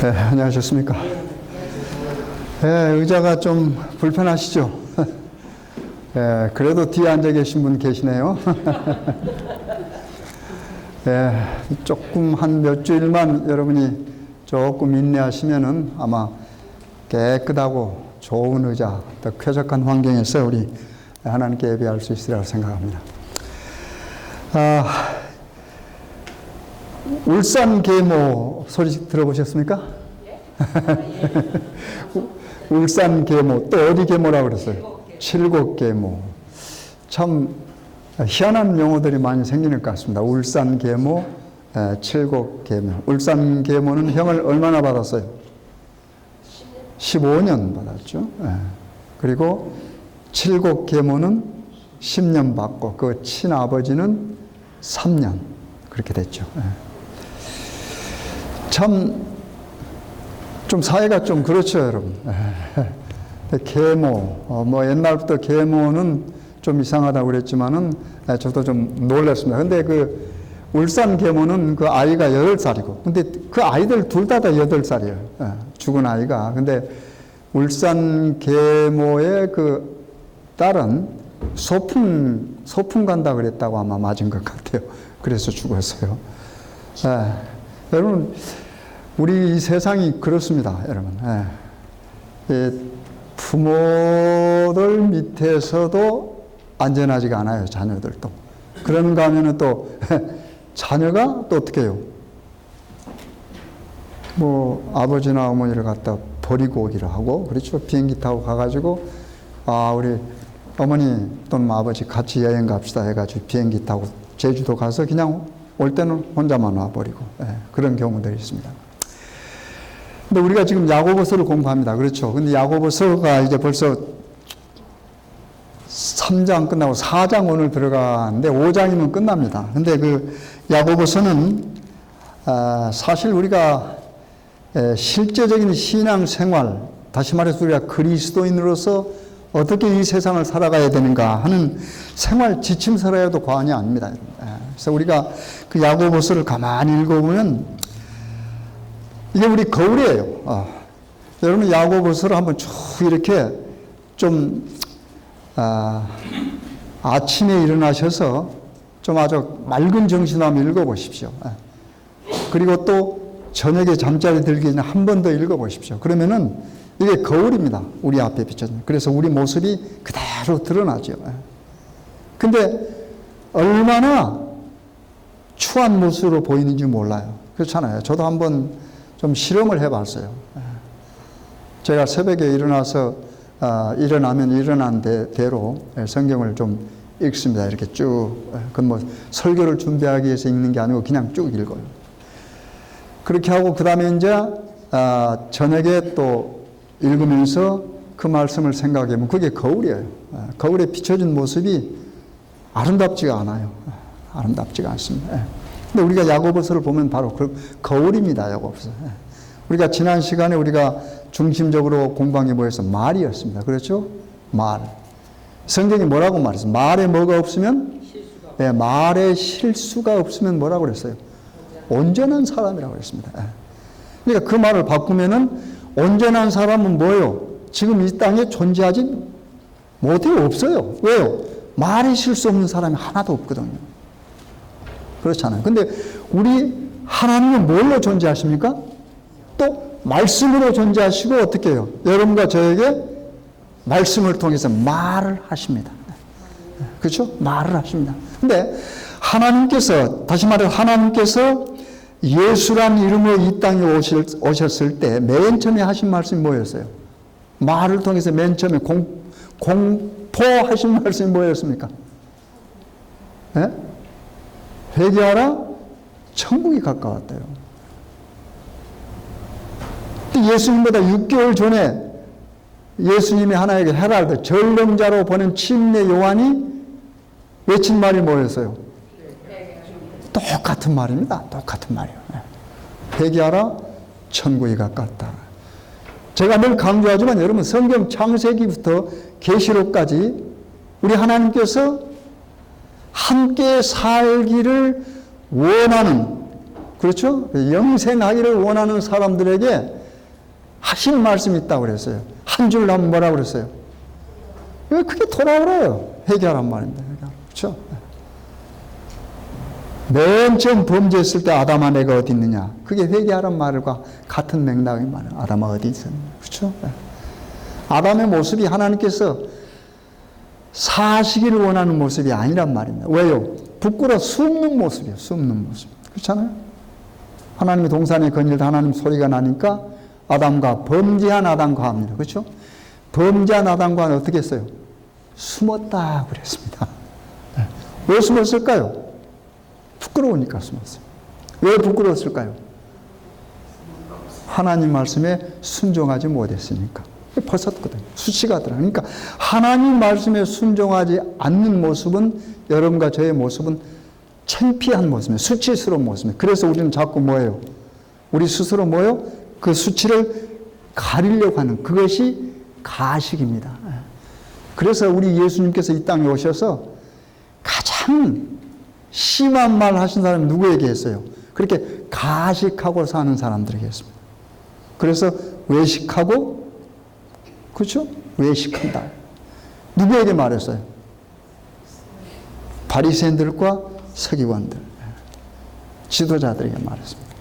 네, 안녕하셨습니까? 네, 의자가 좀 불편하시죠? 네, 그래도 뒤에 앉아 계신 분 계시네요. 네, 조금 한 몇 주일만 여러분이 조금 인내하시면은 아마 깨끗하고 좋은 의자, 더 쾌적한 환경에서 우리 하나님께 예배할 수 있으리라고 생각합니다. 울산 계모 소식 들어보셨습니까? 울산 계모, 또 어디 계모라고 그랬어요? 칠곡 계모. 참 희한한 용어들이 많이 생기는 것 같습니다. 울산 계모, 칠곡 계모. 울산 계모는 형을 얼마나 받았어요? 15년 받았죠. 그리고 칠곡 계모는 10년 받고 그 친아버지는 3년 그렇게 됐죠. 참 좀 사회가 좀 그렇죠, 여러분. 계모, 뭐 옛날부터 계모는 좀 이상하다고 그랬지만은 저도 좀 놀랐습니다. 근데 그 울산 계모는 그 아이가 8살이고, 근데 그 아이들 둘 다 8살이에요. 죽은 아이가. 근데 울산 계모의 그 딸은 소풍 간다 그랬다고 아마 맞은 것 같아요. 그래서 죽었어요. 여러분, 우리 이 세상이 그렇습니다, 여러분. 부모들 밑에서도 안전하지가 않아요, 자녀들도. 그런가 하면은 또, 자녀가 또 어떻게 해요? 뭐, 아버지나 어머니를 갖다 버리고 오기로 하고, 그렇죠? 비행기 타고 가가지고, 우리 어머니 또는 아버지 같이 여행 갑시다 해가지고 비행기 타고 제주도 가서 그냥 올 때는 혼자만 와버리고, 그런 경우들이 있습니다. 근데 우리가 지금 야고보서를 공부합니다. 그렇죠? 근데 야고보서가 이제 벌써 3장 끝나고 4장 오늘 들어가는데 5장이면 끝납니다. 근데 그 야고보서는 사실 우리가 실제적인 신앙 생활, 다시 말해서 우리가 그리스도인으로서 어떻게 이 세상을 살아가야 되는가 하는 생활 지침서라도 과언이 아닙니다. 그래서 우리가 그 야고보서를 가만히 읽어보면 이게 우리 거울이에요. 여러분 야고보서를 한번 쭉 이렇게 좀 아침에 일어나셔서 좀 아주 맑은 정신으로 한번 읽어보십시오. 그리고 또 저녁에 잠자리 들기 전에 한 번 더 읽어보십시오. 그러면은 이게 거울입니다. 우리 앞에 비춰집니다. 그래서 우리 모습이 그대로 드러나죠. 근데 얼마나 추한 모습으로 보이는지 몰라요. 그렇잖아요. 저도 한번 좀 실험을 해봤어요. 제가 새벽에 일어나서 일어나면 일어난 대로 성경을 좀 읽습니다. 이렇게 쭉. 그건 뭐 설교를 준비하기 위해서 읽는 게 아니고 그냥 쭉 읽어요. 그렇게 하고 그 다음에 이제 저녁에 또 읽으면서 그 말씀을 생각해보면 그게 거울이에요. 거울에 비춰진 모습이 아름답지가 않아요. 아름답지가 않습니다. 근데 우리가 야고보서를 보면 바로 그 거울입니다. 야고보서. 우리가 지난 시간에 우리가 중심적으로 공부한 게 뭐였어요? 말이었습니다. 그렇죠? 말. 성경이 뭐라고 말했어요? 말에 뭐가 없으면? 말에 실수가 없으면 뭐라고 그랬어요? 온전한 사람이라고 그랬습니다. 그러니까 그 말을 바꾸면은 온전한 사람은 뭐예요? 지금 이 땅에 존재하지 못해요. 없어요. 왜요? 말에 실수 없는 사람이 하나도 없거든요. 그렇잖아요. 근데 우리 하나님은 뭘로 존재하십니까? 또 말씀으로 존재하시고 어떻게 해요? 여러분과 저에게 말씀을 통해서 말을 하십니다. 그렇죠? 말을 하십니다. 근데 하나님께서, 다시 말해 하나님께서 예수란 이름으로 이 땅에 오셨을 때 맨 처음에 하신 말씀이 뭐였어요? 말을 통해서 맨 처음에 공포하신 말씀이 뭐였습니까? 회개하라, 천국이 가까웠대요. 예수님보다 6개월 전에 예수님이 하나에게 헤랄드, 전령자로 보낸 침례 요한이 외친 말이 뭐였어요? 똑같은 말입니다. 똑같은 말이에요. 회개하라, 천국이 가깝다. 제가 늘 강조하지만 여러분 성경 창세기부터 계시록까지 우리 하나님께서 함께 살기를 원하는 그렇죠? 영생하기를 원하는 사람들에게 하신 말씀이 있다고 그랬어요. 한 줄 하면 뭐라고 그랬어요? 그게 돌아오래요. 회개하란 말입니다. 그렇죠? 맨 처음 범죄했을 때 아담아 내가 어디 있느냐? 그게 회개하란 말과 같은 맥락의 말이에요. 아담아 어디 있었느냐? 그렇죠? 아담의 모습이 하나님께서 사시기를 원하는 모습이 아니란 말입니다. 왜요? 부끄러워 숨는 모습이에요. 숨는 모습. 그렇잖아요? 하나님이 동산에 거닐 때 하나님 소리가 나니까 아담과 범죄한 아담과 합니다. 그렇죠? 범죄한 아담과는 어떻게 했어요? 숨었다 그랬습니다. 왜 숨었을까요? 부끄러우니까 숨었어요. 왜 부끄러웠을까요? 하나님 말씀에 순종하지 못했으니까. 벗었거든요. 수치가 들어. 그러니까 하나님 말씀에 순종하지 않는 모습은 여러분과 저의 모습은 창피한 모습이에요. 수치스러운 모습이에요. 그래서 우리는 자꾸 뭐예요? 우리 스스로 뭐예요? 그 수치를 가리려고 하는 그것이 가식입니다. 그래서 우리 예수님께서 이 땅에 오셔서 가장 심한 말 하신 사람이 누구에게 했어요? 그렇게 가식하고 사는 사람들에게 했습니다. 그래서 외식하고 그렇죠? 외식한다. 누구에게 말했어요? 바리새인들과 서기관들, 지도자들에게 말했습니다.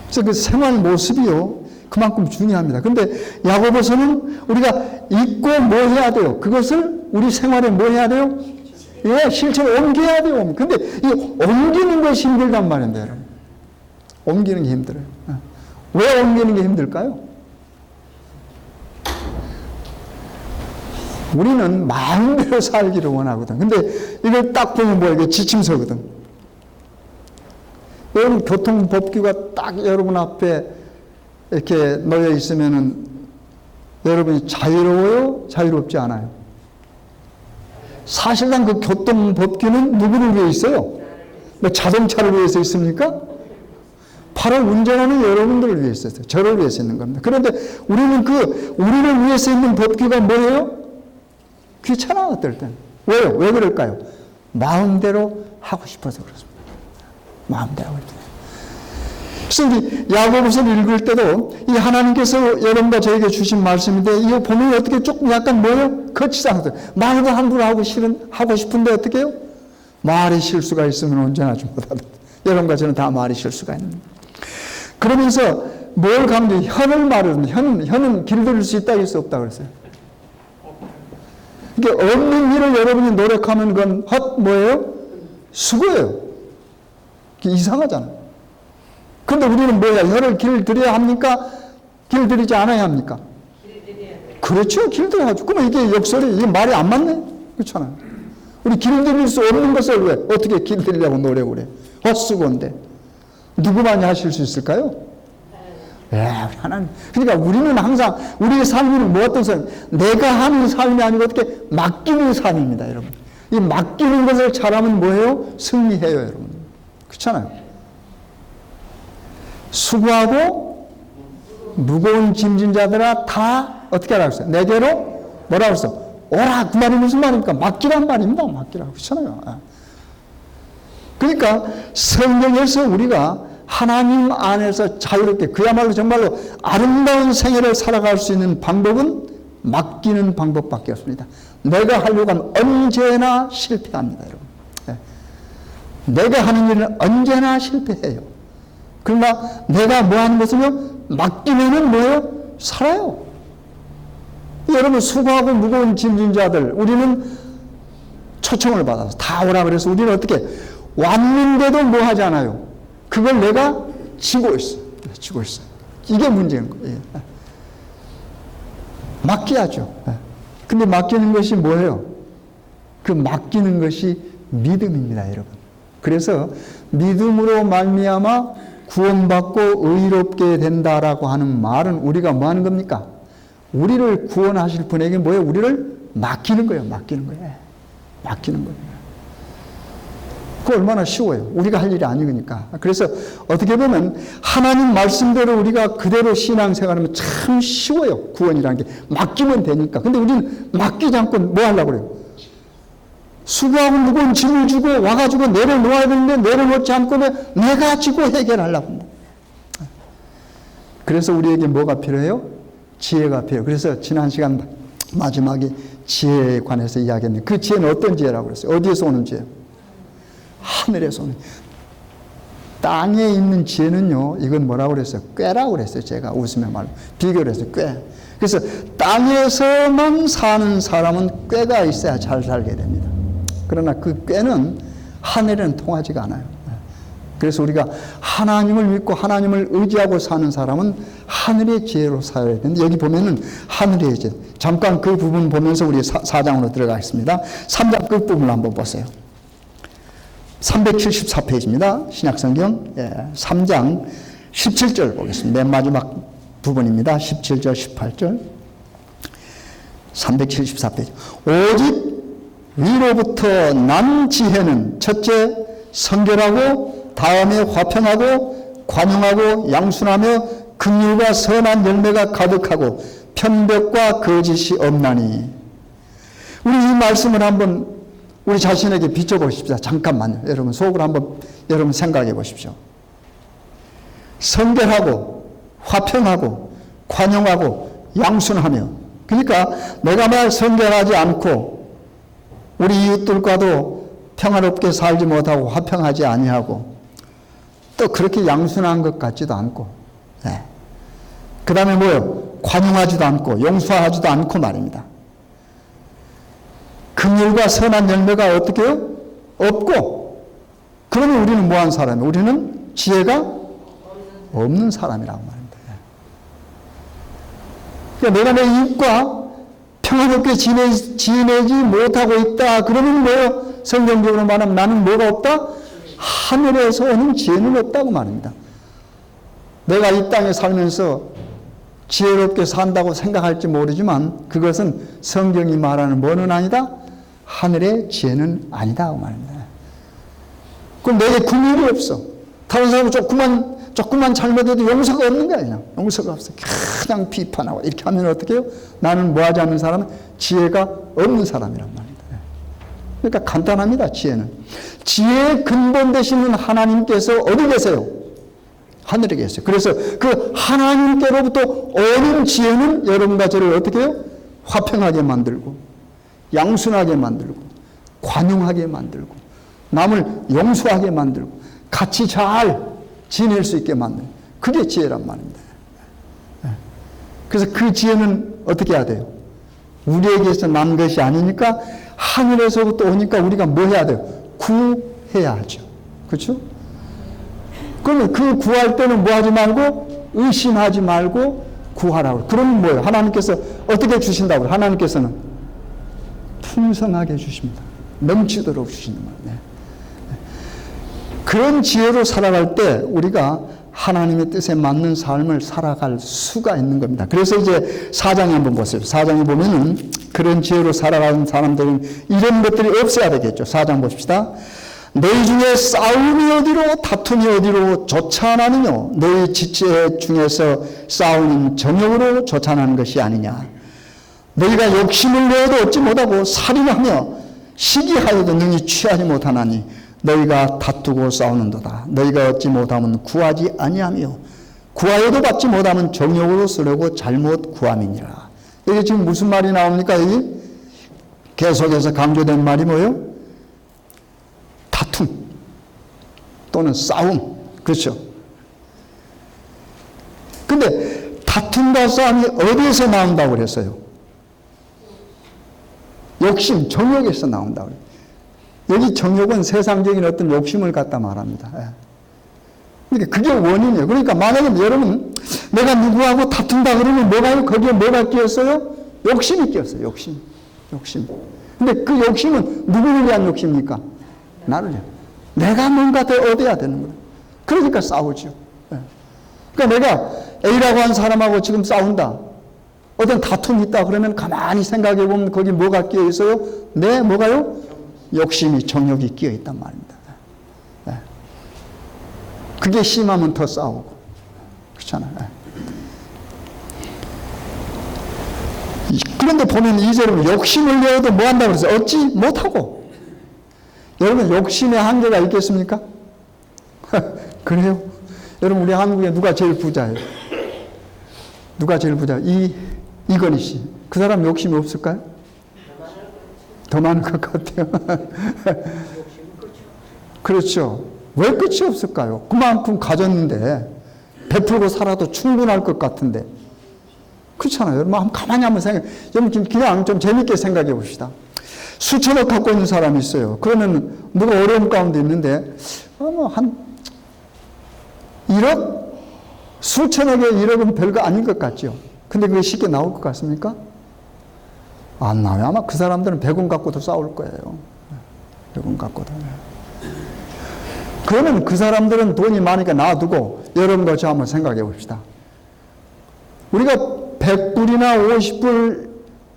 그래서 그 생활 모습이요 그만큼 중요합니다. 그런데 야고보서는 우리가 잊고 뭐 해야 돼요? 그것을 우리 생활에 뭐 해야 돼요? 예, 실체로 옮겨야 돼요. 근데 이 옮기는 것이 힘들단 말인데, 여러분. 옮기는 게 힘들어요. 왜 옮기는 게 힘들까요? 우리는 마음대로 살기를 원하거든. 근데 이걸 딱 보면 뭐야? 이게 지침서거든. 여러분, 교통법규가 딱 여러분 앞에 이렇게 놓여 있으면은 여러분이 자유로워요? 자유롭지 않아요? 사실상 그 교통법규는 누구를 위해 있어요? 뭐 자동차를 위해서 있습니까? 바로 운전하는 여러분들을 위해서 있어요. 저를 위해서 있는 겁니다. 그런데 우리는 우리를 위해서 있는 법규가 뭐예요? 귀찮아, 어떨 땐. 왜요? 왜 그럴까요? 마음대로 하고 싶어서 그렇습니다. 마음대로 하고 싶어요. 그래서 우리 야고보서를 읽을 때도 이 하나님께서 여러분과 저에게 주신 말씀인데 이거 보면 어떻게 조금 약간 뭐예요? 거치장서. 말도 함부로 하고 싶은데 어떻게 해요? 말이 실수가 있으면 언제나 좀 못하다. 여러분과 저는 다 말이 실수가 있는 거예요. 그러면서 뭘 강조해? 혀를 말하는 혀는 길들일 수 있다, 있을 수 없다 그랬어요. 이게 없는 일을 여러분이 노력하면 그건 뭐예요? 수고예요. 이상하잖아요. 그런데 우리는 뭐야? 혀를 길들여야 합니까? 길들이지 않아야 합니까? 그렇죠. 길들여야죠. 그러면 이게 역설이, 이게 말이 안 맞네? 그렇잖아요. 우리 길들일 수 없는 것을 왜? 어떻게 길들이려고 노력을 해? 헛수고인데. 누구만이 하실 수 있을까요? 하나님. 그러니까 우리는 항상 우리의 삶은 뭐 어떤 삶? 내가 하는 삶이 아니고 어떻게 맡기는 삶입니다, 여러분. 이 맡기는 것을 잘하면 뭐예요? 승리해요, 여러분. 그렇잖아요. 수고하고 무거운 짐진 자들아 다 어떻게 하라고 했어요? 내게로 뭐라고 했어? 오라. 그 말이 무슨 말입니까? 맡기란 말입니다. 맡기라고. 그렇잖아요. 그러니까 성경에서 우리가 하나님 안에서 자유롭게 그야말로 정말로 아름다운 생애를 살아갈 수 있는 방법은 맡기는 방법밖에 없습니다. 내가 하려고 하면 언제나 실패합니다, 여러분. 내가 하는 일은 언제나 실패해요. 그러나 내가 뭐 하는 것은요? 맡기면은 뭐예요? 살아요. 여러분, 수고하고 무거운 짐진 자들, 우리는 초청을 받아서 다 오라 그래서 우리는 어떻게 왔는데도 뭐 하지 않아요? 그걸 내가 지고 있어. 지고 있어. 이게 문제인 거예요. 맡겨야죠. 근데 맡기는 것이 뭐예요? 그 맡기는 것이 믿음입니다, 여러분. 그래서 믿음으로 말미암아 구원받고 의롭게 된다라고 하는 말은 우리가 뭐 하는 겁니까? 우리를 구원하실 분에게 뭐예요? 우리를 맡기는 거예요. 맡기는 거예요. 맡기는 거예요. 그거 얼마나 쉬워요. 우리가 할 일이 아니니까. 그래서 어떻게 보면 하나님 말씀대로 우리가 그대로 신앙생활하면 참 쉬워요. 구원이라는 게 맡기면 되니까. 근데 우리는 맡기지 않고 뭐 하려고 그래요? 수고하고 무거운 짐을 주고 와가지고 내려놓아야 되는데 내려놓지 않고 내가 지고 해결하려고 합니다. 그래서 우리에게 뭐가 필요해요? 지혜가 필요해요. 그래서 지난 시간 마지막에 지혜에 관해서 이야기했는데 그 지혜는 어떤 지혜라고 그랬어요? 어디에서 오는 지혜요? 하늘에서 오는. 땅에 있는 지혜는요, 이건 뭐라고 그랬어요? 꾀라고 그랬어요. 제가 웃으며 말로 비교를 했어요. 꾀. 그래서 땅에서만 사는 사람은 꾀가 있어야 잘 살게 됩니다. 그러나 그 꾀는 하늘에는 통하지가 않아요. 그래서 우리가 하나님을 믿고 하나님을 의지하고 사는 사람은 하늘의 지혜로 살아야 되는데 여기 보면은 하늘의 지혜. 잠깐 그 부분 보면서 우리 4장으로 들어가겠습니다. 3장 끝부분을 한번 보세요. 374페이지입니다. 신약성경 3장 17절 보겠습니다. 맨 마지막 부분입니다. 17절 18절 374페이지. 오직 위로부터 난 지혜는 첫째 성결하고 다음에 화평하고 관용하고 양순하며 긍휼과 선한 열매가 가득하고 편벽과 거짓이 없나니. 우리 이 말씀을 한번 우리 자신에게 비춰보십시오. 잠깐만요. 여러분 속으로 한번 여러분 생각해 보십시오. 성결하고 화평하고 관용하고 양순하며, 그러니까 내가 말 성결하지 않고 우리 이웃들과도 평화롭게 살지 못하고 화평하지 아니하고 또 그렇게 양순한 것 같지도 않고, 그 다음에 뭐요? 관용하지도 않고 용서하지도 않고 말입니다. 긍휼과 선한 열매가 어떻게 해요? 없고, 그러면 우리는 뭐한 사람이에요? 우리는 지혜가 없는 사람이라고 말합니다. 그러니까 내가 내 이웃과 평화롭게 지내지 못하고 있다. 그러면 뭐예요? 성경적으로 말하면 나는 뭐가 없다? 하늘에서 오는 지혜는 없다고 말합니다. 내가 이 땅에 살면서 지혜롭게 산다고 생각할지 모르지만 그것은 성경이 말하는 뭐는 아니다? 하늘의 지혜는 아니다 그 말입니다. 그럼 내게 긍휼이 없어. 다른 사람은 조금만 잘못해도 용서가 없는 거야. 그냥 용서가 없어. 그냥 비판하고 이렇게 하면 어떻게 해요? 나는 뭐하지 않는 사람은 지혜가 없는 사람이란 말입니다. 그러니까 간단합니다. 지혜는. 지혜의 근본 되시는 하나님께서 어디 계세요? 하늘에 계세요. 그래서 그 하나님께로부터 오는 지혜는 여러분과 저를 어떻게 해요? 화평하게 만들고 양순하게 만들고 관용하게 만들고 남을 용서하게 만들고 같이 잘 지낼 수 있게 만드는, 그게 지혜란 말입니다. 그래서 그 지혜는 어떻게 해야 돼요? 우리에게서 난 것이 아니니까 하늘에서부터 오니까 우리가 뭐 해야 돼요? 구해야 하죠. 그렇죠? 그러면 그 구할 때는 뭐 하지 말고 의심하지 말고 구하라고. 그러면 뭐예요? 하나님께서 어떻게 주신다고? 하나님께서는 풍성하게 주십니다. 넘치도록 주시는 거예요. 그런 지혜로 살아갈 때 우리가 하나님의 뜻에 맞는 삶을 살아갈 수가 있는 겁니다. 그래서 이제 4장에 한번 보세요. 4장에 보면은 그런 지혜로 살아가는 사람들은 이런 것들이 없어야 되겠죠. 4장 봅시다. 너희 중에 싸움이 어디로 다툼이 어디로 조차나느뇨? 너희 지체 중에서 싸우는 정욕으로 조차나는 것이 아니냐? 너희가 욕심을 내어도 얻지 못하고 살인하며 시기하여도 능히 취하지 못하나니 너희가 다투고 싸우는도다. 너희가 얻지 못하면 구하지 아니하며 구하여도 받지 못하면 정욕으로 쓰려고 잘못 구함이니라. 이게 지금 무슨 말이 나옵니까? 여기 계속해서 강조된 말이 뭐예요? 다툼 또는 싸움. 그렇죠? 근데 다툼과 싸움이 어디에서 나온다고 그랬어요? 욕심, 정욕에서 나온다고 그래요. 여기 정욕은 세상적인 어떤 욕심을 갖다 말합니다. 그러니까 그게 원인이에요. 그러니까 만약에 여러분 내가 누구하고 다툰다 그러면 뭐가요? 거기에 뭐가 끼었어요? 욕심이 끼었어요. 욕심. 근데 그 욕심은 누구를 위한 욕심입니까? 나를 위한. 내가 뭔가 더 얻어야 되는 거예요. 그러니까 싸우죠. 그러니까 내가 A라고 한 사람하고 지금 싸운다. 어떤 다툼이 있다 그러면 가만히 생각해 보면 거기 뭐가 끼어 있어요? 네, 뭐가요? 욕심이, 정욕이 끼어 있단 말입니다. 그게 심하면 더 싸우고. 그렇잖아요. 그런데 보면 2절은 욕심을 내어도 뭐 한다고 그랬어요? 얻지 못하고. 여러분, 욕심의 한계가 있겠습니까? 그래요? 여러분, 우리 한국에 누가 제일 부자예요? 누가 제일 부자? 이건희 씨. 그 사람 욕심이 없을까요? 더 많은 것 같아요. 그렇죠. 왜 끝이 없을까요? 그만큼 가졌는데 베풀고 살아도 충분할 것 같은데. 그렇잖아요. 여러분, 가만히 한번 여러분, 그냥 좀 재밌게 생각해 봅시다. 수천억 갖고 있는 사람이 있어요. 그러면 누가 어려움 가운데 있는데, 한 1억? 수천억에 1억은 별거 아닌 것 같죠. 근데 그게 쉽게 나올 것 같습니까? 안 나와요. 아마 그 사람들은 100원 갖고도 싸울 거예요. 100원 갖고도. 그러면 그 사람들은 돈이 많으니까 놔두고 여러분과 저 한번 생각해 봅시다. 우리가 100불이나 50불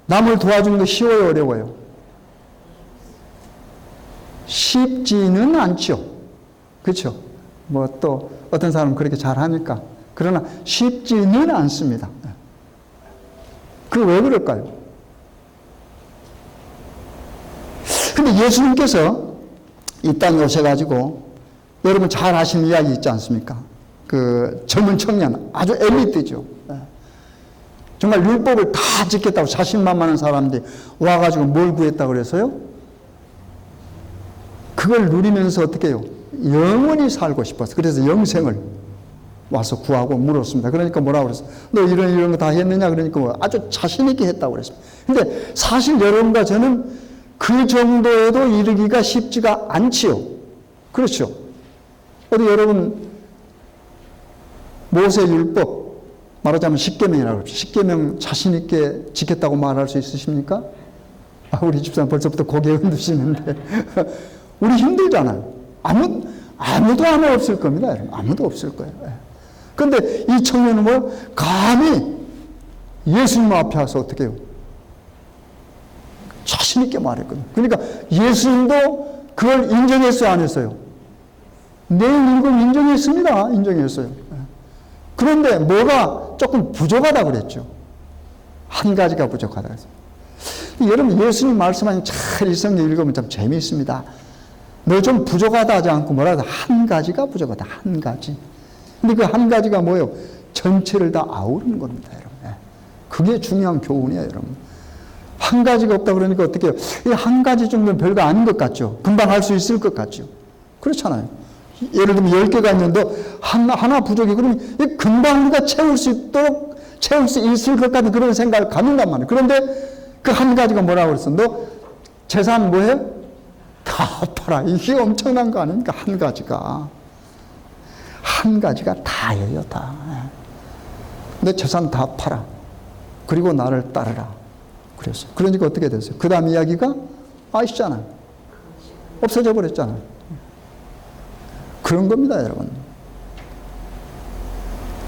남을 도와주는 거 쉬워요, 어려워요? 쉽지는 않죠. 그렇죠? 뭐 또 어떤 사람은 그렇게 잘하니까. 그러나 쉽지는 않습니다. 그 왜 그럴까요? 근데 예수님께서 이 땅에 오셔가지고 여러분 잘 아시는 이야기 있지 않습니까? 그 젊은 청년, 아주 엘리트죠. 정말 율법을 다 지켰다고 자신만만한 사람들이 와가지고 뭘 구했다고 그래서요? 그걸 누리면서 어떻게 해요? 영원히 살고 싶어서. 그래서 영생을 와서 구하고 물었습니다. 그러니까 뭐라고 그랬어요? 너 이런 거 다 했느냐? 그러니까 뭐 아주 자신있게 했다고 그랬습니다. 근데 사실 여러분과 저는 그 정도에도 이르기가 쉽지가 않지요. 그렇죠? 어디 여러분, 모세율법, 말하자면 10계명이라고 합시다. 10계명 자신있게 지켰다고 말할 수 있으십니까? 우리 집사람 벌써부터 고개 흔드시는데. 우리 힘들잖아요. 아무도 아마 없을 겁니다. 여러분. 아무도 없을 거예요. 그런데 이 청년은 뭐 감히 예수님 앞에 와서 어떻게 해요? 자신있게 말했거든요. 그러니까 예수님도 그걸 인정했어요, 안 했어요? 네, 이건 인정했습니다. 인정했어요. 그런데 뭐가 조금 부족하다 그랬죠. 한 가지가 부족하다 그랬어요. 여러분, 예수님 말씀하신 잘 이 성경 읽으면 참 재미있습니다. 너 좀 부족하다 하지 않고 뭐라도 한 가지가 부족하다. 한 가지. 근데 그 한 가지가 뭐예요? 전체를 다 아우르는 겁니다, 여러분. 그게 중요한 교훈이에요, 여러분. 한 가지가 없다 그러니까 어떻게 해요? 이 한 가지 정도는 별거 아닌 것 같죠? 금방 할 수 있을 것 같죠? 그렇잖아요. 예를 들면 10개가 있는데 하나 부족해. 그러면 금방 우리가 채울 수 있을 것 같은 그런 생각을 갖는단 말이에요. 그런데 그 한 가지가 뭐라고 그랬어? 너 재산 뭐해? 다 팔아. 이게 엄청난 거 아닙니까? 한 가지가. 한 가지가 다예요, 다. 내 재산 다 팔아. 그리고 나를 따르라. 그랬어요. 그러니까 어떻게 됐어요? 그 다음 이야기가 아시잖아요. 없어져 버렸잖아요. 그런 겁니다, 여러분.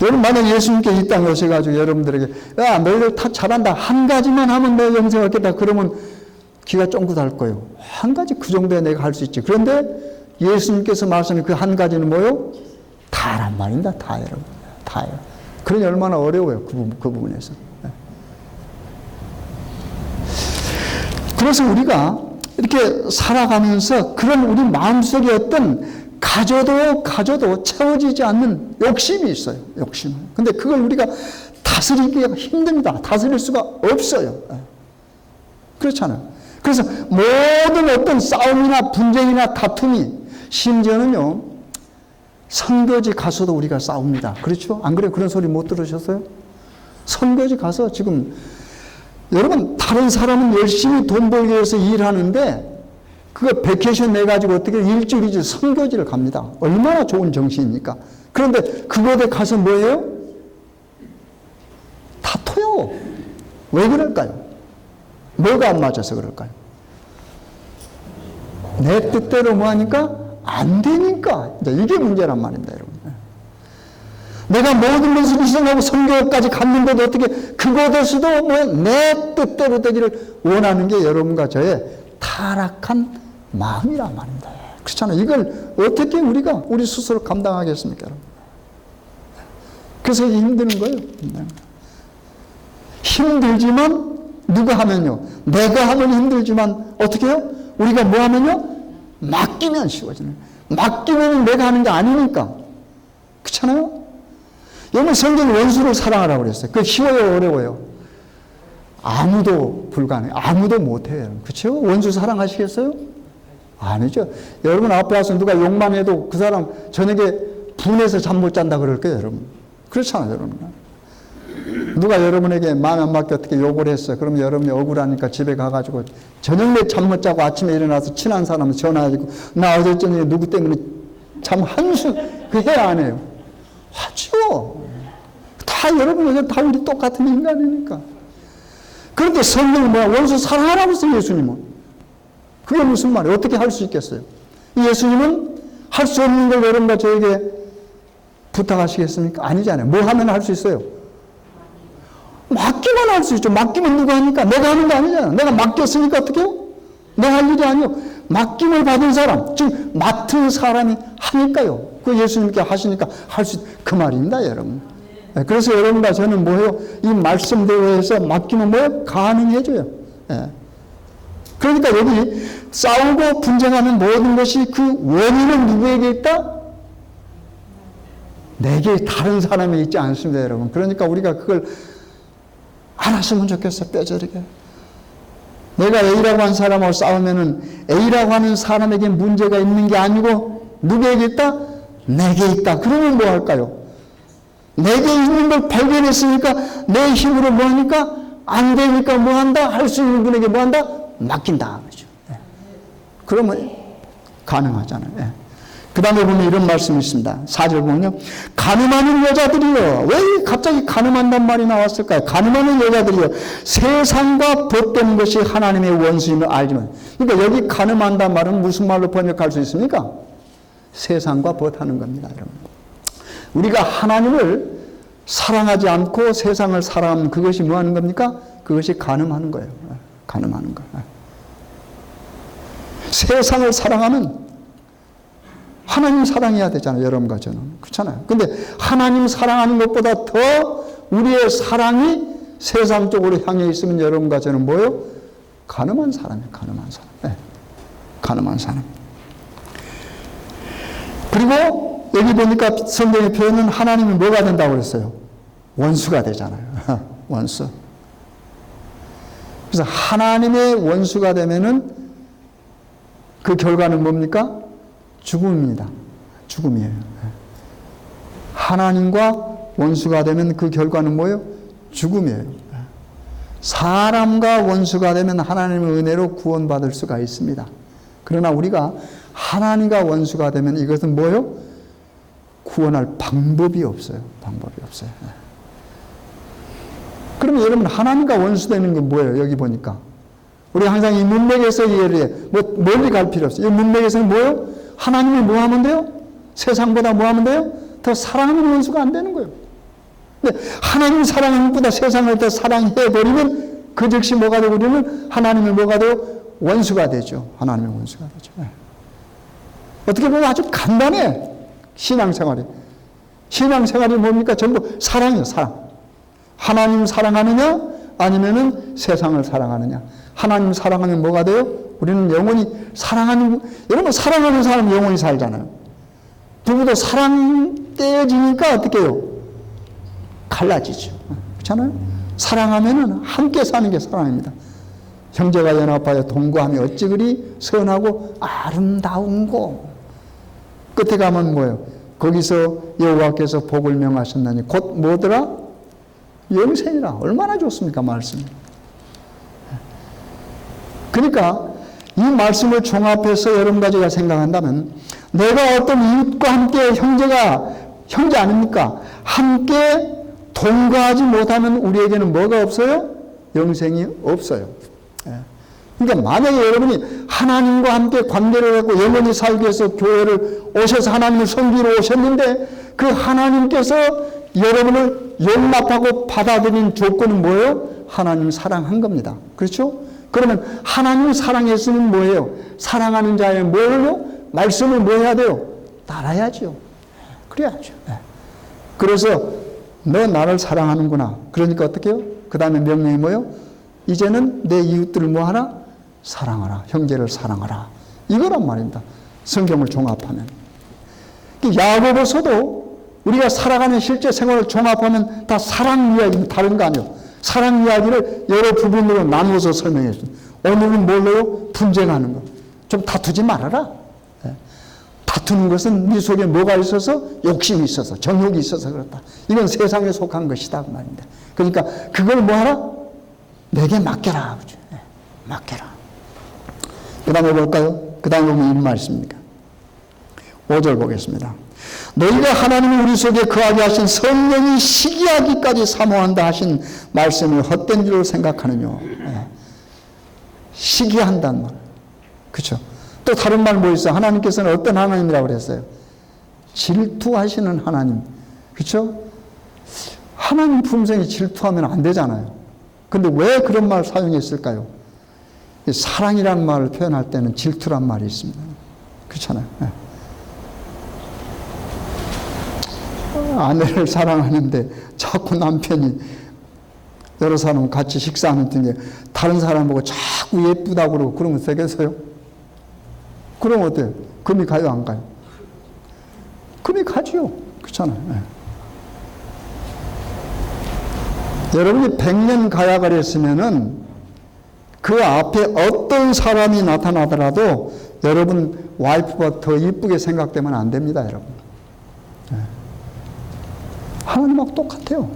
여러분, 만약 예수님께 이 땅에 오셔가지고 여러분들에게, 야, 너희들 다 잘한다. 한 가지만 하면 내 영생 얻겠다. 그러면 귀가 쫑긋할 거예요. 한 가지 그 정도에 내가 할 수 있지. 그런데 예수님께서 말씀하신 그 한 가지는 뭐예요? 다란 말입니다. 다, 여러분. 다예요. 그러니 얼마나 어려워요. 그 부분에서. 그래서 우리가 이렇게 살아가면서 그런 우리 마음속에 어떤 가져도 채워지지 않는 욕심이 있어요. 욕심. 근데 그걸 우리가 다스리기가 힘듭니다. 다스릴 수가 없어요. 그렇잖아요. 그래서 모든 어떤 싸움이나 분쟁이나 다툼이, 심지어는요, 선거지 가서도 우리가 싸웁니다. 그렇죠? 안 그래요? 그런 소리 못 들으셨어요? 선거지 가서 지금 여러분, 다른 사람은 열심히 돈 벌기 위해서 일하는데 그거 베케이션 내가지고 어떻게 일주일이지 선교지를 갑니다. 얼마나 좋은 정신입니까? 그런데 그곳에 가서 뭐예요? 다퉈요. 왜 그럴까요? 뭐가 안 맞아서 그럴까요? 내 뜻대로 뭐 하니까 안 되니까. 이게 문제란 말입니다, 여러분. 내가 모든 것을 희생하고 선교까지 갔는데도 어떻게 그곳에서도 뭐 내 뜻대로 되기를 원하는 게 여러분과 저의 타락한 마음이란 말입니다. 그렇잖아요. 이걸 어떻게 우리 스스로 감당하겠습니까, 여러분? 그래서 힘드는 거예요. 힘들지만 누가 하면요? 내가 하면 힘들지만 어떻게 해요? 우리가 뭐 하면요? 맡기면 쉬워지는 거예요. 맡기면 내가 하는 게 아니니까. 그렇잖아요? 여러분 성경이 원수를 사랑하라고 그랬어요. 그게 쉬워요, 어려워요? 아무도 불가능해요. 아무도 못해요. 그렇죠? 원수 사랑하시겠어요? 아니죠. 여러분 앞에 와서 누가 욕만 해도 그 사람 저녁에 분해서 잠 못 잔다 그럴 거예요, 여러분. 그렇잖아요, 여러분. 누가 여러분에게 말 안 맞게 어떻게 욕을 했어요. 그러면 여러분이 억울하니까 집에 가가지고 저녁에 잠 못 자고 아침에 일어나서 친한 사람 전화해가지고 나 어제 저녁에 누구 때문에 잠 한숨 그 해야 안 해요. 하죠. 다 여러분 다 우리 똑같은 인간이니까. 그런데 성경은 뭐야? 원수 사랑하라고 했어요, 예수님은. 그게 무슨 말이에요? 어떻게 할 수 있겠어요? 예수님은 할 수 없는 걸 여러분과 저에게 부탁하시겠습니까? 아니잖아요. 뭐 하면 할 수 있어요? 맡기만 할 수 있죠. 맡기면 누가 하니까? 내가 하는 거 아니잖아요. 내가 맡겼으니까 어떻게 해요? 내가 할 일이 아니요. 맡김을 받은 사람, 즉 맡은 사람이 하니까요. 그 예수님께 하시니까 할 수, 그 말입니다, 여러분. 그래서 여러분과 저는 뭐예요? 이 말씀대로 해서 맡기면 뭐예요? 가능해져요. 예. 그러니까 여기 싸우고 분쟁하는 모든 것이 그 원인은 누구에게 있다? 내게 다른 사람이 있지 않습니다, 여러분. 그러니까 우리가 그걸 알았으면 좋겠어, 뼈저리게. 내가 A라고 하는 사람하고 싸우면은 A라고 하는 사람에게 문제가 있는 게 아니고 누구에게 있다? 내게 있다. 그러면 뭐 할까요? 내게 있는 걸 발견했으니까 내 힘으로 뭐 하니까 안 되니까 뭐 한다? 할 수 있는 분에게 뭐 한다? 맡긴다. 그렇죠. 네. 그러면 가능하잖아요. 네. 그 다음에 보면 이런 말씀이 있습니다. 4절 보면요. 가늠하는 여자들이요. 왜 갑자기 가늠한단 말이 나왔을까요? 가늠하는 여자들이요. 세상과 벗된 것이 하나님의 원수임을 알지만. 그러니까 여기 가늠한단 말은 무슨 말로 번역할 수 있습니까? 세상과 벗하는 겁니다, 여러분. 우리가 하나님을 사랑하지 않고 세상을 사랑하면 그것이 뭐 하는 겁니까? 그것이 가늠하는 거예요. 가늠하는 거. 세상을 사랑하면 하나님 사랑해야 되잖아요. 여러분과 저는. 그렇잖아요. 근데 하나님 사랑하는 것보다 더 우리의 사랑이 세상 쪽으로 향해 있으면 여러분과 저는 뭐예요? 가늠한 사람이에요. 가늠한 사람. 네. 가늠한 사람. 그리고 여기 보니까 성경의 표현은 하나님이 뭐가 된다고 그랬어요? 원수가 되잖아요. 원수. 그래서 하나님의 원수가 되면은 그 결과는 뭡니까? 죽음입니다. 죽음이에요. 하나님과 원수가 되면 그 결과는 뭐예요? 죽음이에요. 사람과 원수가 되면 하나님의 은혜로 구원받을 수가 있습니다. 그러나 우리가 하나님과 원수가 되면 이것은 뭐예요? 구원할 방법이 없어요. 방법이 없어요. 그러면 여러분 하나님과 원수 되는 게 뭐예요? 여기 보니까 우리 항상 이 문맥에서 이해를 해. 멀리 갈 필요 없어요. 이 문맥에서는 뭐예요? 하나님을 뭐 하면 돼요? 세상보다 뭐 하면 돼요? 더 사랑하는 원수가 안 되는 거예요. 근데 하나님 사랑하는 것보다 세상을 더 사랑해버리면 그 즉시 뭐가 되고 우리는 하나님을 뭐가 돼요? 원수가 되죠. 하나님의 원수가 되죠. 어떻게 보면 아주 간단해. 신앙생활이. 신앙생활이 뭡니까? 전부 사랑이에요. 사랑. 하나님 사랑하느냐? 아니면은 세상을 사랑하느냐? 하나님 사랑하면 뭐가 돼요? 우리는 영원히 사랑하는, 여러분 사랑하는 사람 영원히 살잖아요. 누구도 사랑 떼어지니까 어떻게 해요? 갈라지죠. 그렇잖아요? 사랑하면은 함께 사는 게 사랑입니다. 형제가 연합하여 동거하며 어찌 그리 선하고 아름다운고. 끝에 가면 뭐예요? 거기서 여호와께서 복을 명하셨나니 곧 뭐더라? 영생이라. 얼마나 좋습니까? 말씀이. 그러니까 이 말씀을 종합해서 여러분과 제가 생각한다면 내가 어떤 이웃과 함께 형제 아닙니까? 함께 동거하지 못하면 우리에게는 뭐가 없어요? 영생이 없어요. 그러니까 만약에 여러분이 하나님과 함께 관계를 갖고 영원히 살기 위해서 교회를 오셔서 하나님을 섬기러 오셨는데 그 하나님께서 여러분을 용납하고 받아들인 조건은 뭐예요? 하나님 사랑한 겁니다. 그렇죠? 그러면 하나님을 사랑했으면 뭐예요? 사랑하는 자의 뭐예요? 말씀을 뭐 해야 돼요? 따라야죠. 그래야죠. 그래서 너 나를 사랑하는구나. 그러니까 어떻게 해요? 그 다음에 명령이 뭐예요? 이제는 내 이웃들을 뭐 하나? 사랑하라. 형제를 사랑하라. 이거란 말입니다. 성경을 종합하면. 야고보서도 우리가 살아가는 실제 생활을 종합하면 다 사랑 이야기는 다른 거 아니에요. 사랑 이야기를 여러 부분으로 나누어서 설명했습니다. 오늘은 뭘로요? 분쟁하는 거. 좀 다투지 말아라. 다투는 것은 네 속에 뭐가 있어서? 욕심이 있어서, 정욕이 있어서 그렇다. 이건 세상에 속한 것이다 그 말입니다. 그러니까 그걸 뭐하라? 내게 맡겨라. 맡겨라. 그 다음에 볼까요? 그 다음에 보면 이런 말씀입니까? 5절 보겠습니다. 너희가 하나님이 우리 속에 거하게 하신 성령이 시기하기까지 사모한다 하신 말씀을 헛된 줄로 생각하느뇨. 시기한다는 말. 그렇죠? 또 다른 말 뭐 있어요? 하나님께서는 어떤 하나님이라고 그랬어요? 질투하시는 하나님. 그렇죠? 하나님 품성이 질투하면 안 되잖아요. 근데 왜 그런 말 사용했을까요? 사랑이라는 말을 표현할 때는 질투란 말이 있습니다. 그렇잖아요. 아내를 사랑하는데 자꾸 남편이 여러 사람 같이 식사하는 중에 다른 사람 보고 자꾸 예쁘다고 그러고 그러면 되겠어요? 그럼 어때요? 금이 가요, 안 가요? 금이 가지요. 그렇잖아요. 여러분이 100년 가야가 됐으면은 그 앞에 어떤 사람이 나타나더라도 여러분 와이프가 더 이쁘게 생각되면 안 됩니다, 여러분. 하나님하고 똑같아요.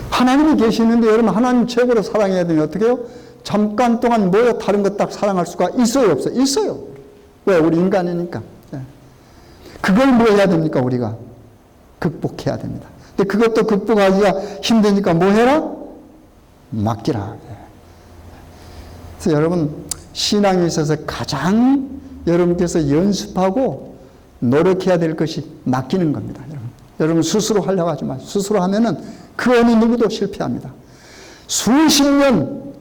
하나님이 계시는데 여러분 하나님 최고로 사랑해야 되면 어떻게 해요? 잠깐 동안 뭐요? 다른 것 딱 사랑할 수가 있어요, 없어요? 있어요. 왜? 우리 인간이니까. 그걸 뭐 해야 됩니까, 우리가? 극복해야 됩니다. 근데 그것도 극복하기가 힘드니까 뭐 해라? 맡기라. 그래서 여러분, 신앙에 있어서 가장 여러분께서 연습하고 노력해야 될 것이 맡기는 겁니다. 여러분 스스로 하려고 하지 마세요. 스스로 하면은 그 어느 누구도 실패합니다. 수십 년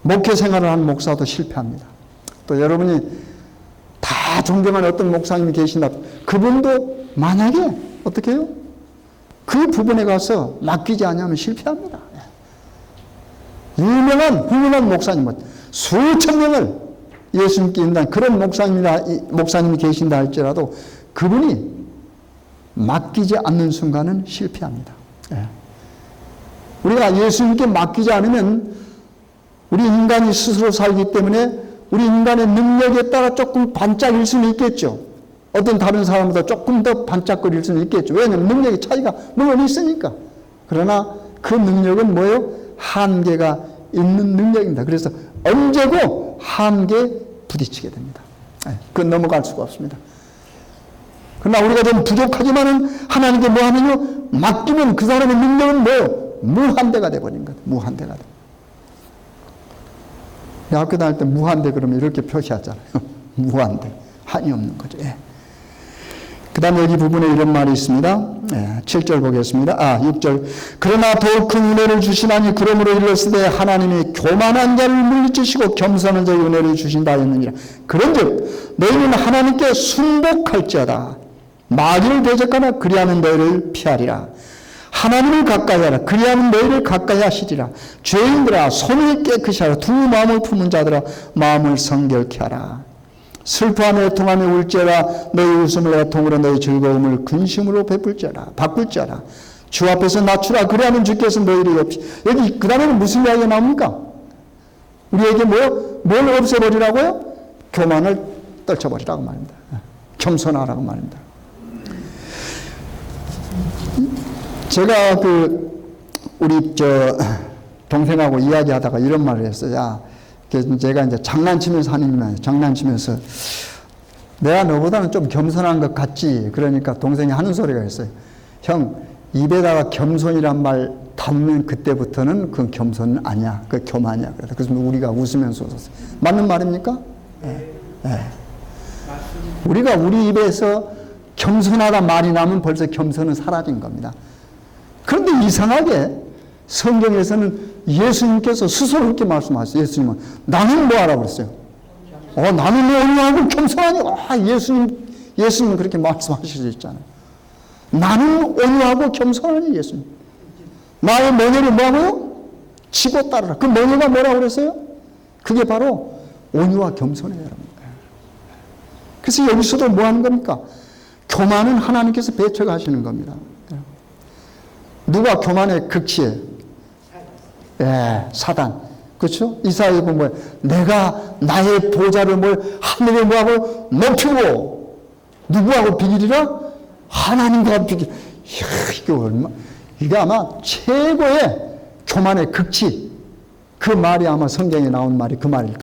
목회 생활을 한 목사도 실패합니다. 또 여러분이 다 존경하는 어떤 목사님이 계신다. 그분도 만약에 어떻게 해요? 그 부분에 가서 맡기지 않으면 실패합니다. 훌륭한 목사님은 수천 명을 예수님께 인도한 그런 목사님이 계신다 할지라도 그분이 맡기지 않는 순간은 실패합니다. 우리가 예수님께 맡기지 않으면 우리 인간이 스스로 살기 때문에 우리 인간의 능력에 따라 조금 반짝일 수는 있겠죠. 어떤 다른 사람보다 조금 더 반짝거릴 수는 있겠죠. 왜냐하면 능력의 차이가 물론 있으니까. 그러나 그 능력은 뭐예요? 한계가 있는 능력입니다. 그래서 언제고 한계에 부딪히게 됩니다. 그건 넘어갈 수가 없습니다. 그러나 우리가 좀 부족하지만은 하나님께 뭐 하면요? 맡기면 그 사람의 능력은 뭐예요? 무한대가 돼버린 거예요. 무한대가 돼. 학교 다닐 때 무한대 그러면 이렇게 표시하잖아요. 무한대. 한이 없는 거죠. 그 다음에 여기 부분에 이런 말이 있습니다. 7절 보겠습니다. 6절. 그러나 더욱 큰 은혜를 주시나니 그러므로 일렀으되 하나님이 교만한 자를 물리치시고 겸손한 자의 은혜를 주신다 했느니라. 그런즉 너희는 하나님께 순복할지어다. 마귀를 대적하나 그리하는 너희를 피하리라. 하나님을 가까이하라. 그리하는 너희를 가까이 하시리라. 죄인들아 손을 깨끗이 하라. 두 마음을 품은 자들아 마음을 성결케 하라. 슬퍼하며 애통하며 울지어라. 너희 웃음을 애통으로 너희 즐거움을 근심으로 바꿀지어라. 주 앞에서 낮추라. 그리하면 주께서 너희를 여기 그 다음에는 무슨 이야기가 나옵니까? 우리에게 뭘 없애버리라고요? 교만을 떨쳐버리라고 말입니다. 겸손하라고 말입니다. 제가 우리 동생하고 이야기하다가 이런 말을 했어요. 제가 이제 장난치면서 하는 말이에요. 장난치면서 내가 너보다는 좀 겸손한 것 같지. 그러니까 동생이 하는 소리가 있어요. 형, 입에다가 겸손이란 말 담으면 그때부터는 그 겸손은 아니야. 그 교만이야. 그래서 우리가 웃으면서 웃었어요. 맞는 말입니까? 네. 우리가 우리 입에서 겸손하다 말이 나면 벌써 겸손은 사라진 겁니다. 그런데 이상하게 성경에서는 예수님께서 스스로 그렇게 말씀하셨어요. 예수님은 나는 뭐 하라고 그랬어요? 나는 온유하고 겸손하니. 예수님 그렇게 말씀하실 수 있잖아요. 나는 온유하고 겸손하니 예수님. 나의 명예를 뭐하고요? 치고 따르라. 그 명예가 뭐라고 그랬어요? 그게 바로 온유와 겸손해요, 여러분. 그래서 여기서도 뭐 하는 겁니까? 교만은 하나님께서 배척하시는 겁니다. 누가 교만의 극치에? 예, 사단. 그렇죠? 이사야에 보면 내가 나의 보좌를 뭘 하늘에 뭐하고 높이고 누구하고 비기리라? 하나님과 비기. 이야, 이게 아마 최고의 교만의 극치. 그 말이 아마 성경에 나온 말이 그 말일 겁니다.